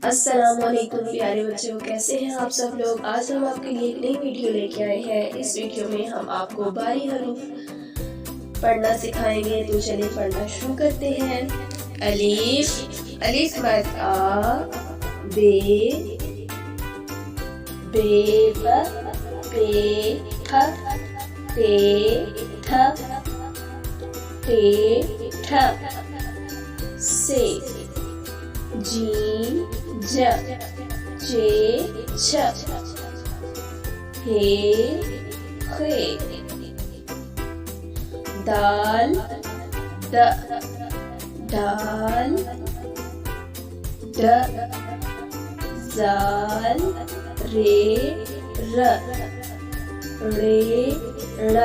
السلام علیکم پیارے بچوں، کیسے ہیں آپ سب لوگ؟ آج ہم آپ کے لیے ایک نئی ویڈیو لے کے آئے ہیں۔ اس ویڈیو میں ہم آپ کو باری حروف پڑھنا سکھائیں گے، تو چلیے پڑھنا شروع کرتے ہیں۔ الف، الف مد آ، بے، بے ب، بے ٹھ، ٹے ٹھ، ٹے ٹھ، سے، جیم ج، چے چھ، ہے خے، دال د، ڈال ڈ، زال رے ر، رے ڑ،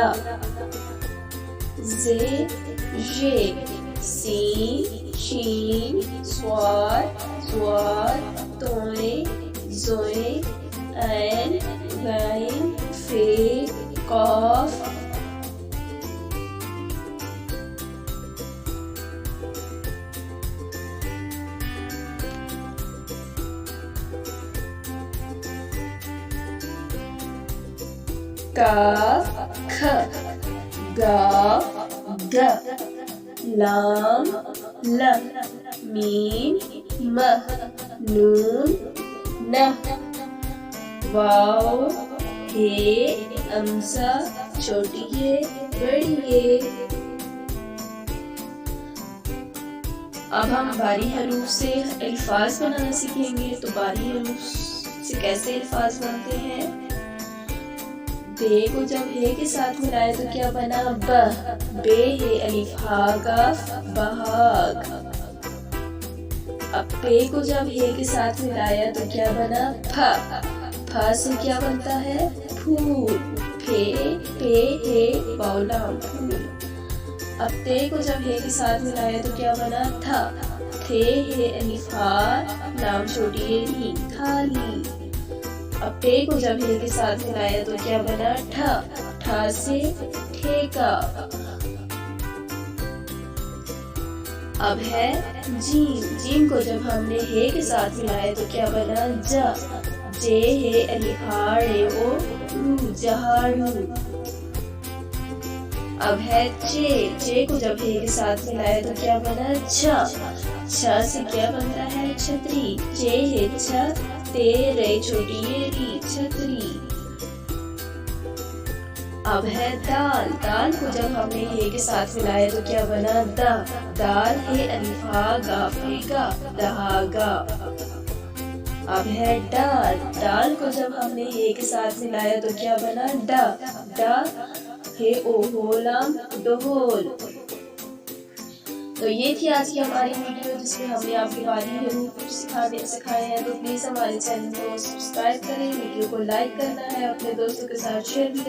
زے ژے، سین شین، صاد ضاد، توئے زوئے، عین غین، فے قاف، کاف کھ، گاف گھ، لام ل، میم م، نون نہ، واو ہے، ہمزہ چھوٹی ہے بڑی ہے۔ اب ہم باری حروف سے الفاظ بنانا سیکھیں گے۔ تو باری حروف سے کیسے الفاظ بنتے ہیں؟ بے کو جب ہے کے ساتھ ملائے تو کیا بنا؟ ب، بے ہے الف ہا قاف، بہاگ۔ اب پے کو جب ہے کے ساتھ ملایا تو کیا بنا؟ پھا، پھا سے کیا بنتا ہے؟ پھول، پھے پے ہے واو لام پھول۔ اب تے کو جب ہے کے ساتھ ملایا تو کیا بنا؟ تھا، تھے ہے الف ہا، لام چھوٹی ہے ری، تھالی۔ اب ٹے کو جب ہے کے ساتھ ملایا تو کیا بنا؟ ٹھا، ٹھا سے ٹھیکا۔ اب ہے جیم، جیم کو جب ہم نے ہے کے ساتھ ملایا تو کیا بنا؟ جا، جے ہے الف ہا ڑے او رو، جہاڑو۔ اب ہے چے، چے کو جب ہے کے ساتھ ملایا تو کیا بنا؟ چھا، چھا سے کیا بنتا ہے؟ چھتری، چے ہے چھا، تے رے چھوٹی ہے ری، چھتری۔ اب ہے دال، دال کو جب ہم نے ہے کے ساتھ ملایا تو کیا بنا؟ دا، دال ہے الف ہا قاف ہے گا، دہاگا۔ اب ہے ڈال، ڈال کو جب ہم نے ہے کے ساتھ ملایا تو کیا بنا؟ ڈا، ڈا ہے او ہو لام ڈھول۔ تو یہ تھی آج کی ہماری ویڈیو، جس میں ہم نے آپ کے باری حروف سکھائے ہیں۔ تو پلیز ہمارے چینل کو سبسکرائب کریں، ویڈیو کو لائک کرنا ہے، اپنے دوستوں کے ساتھ شیئر بھی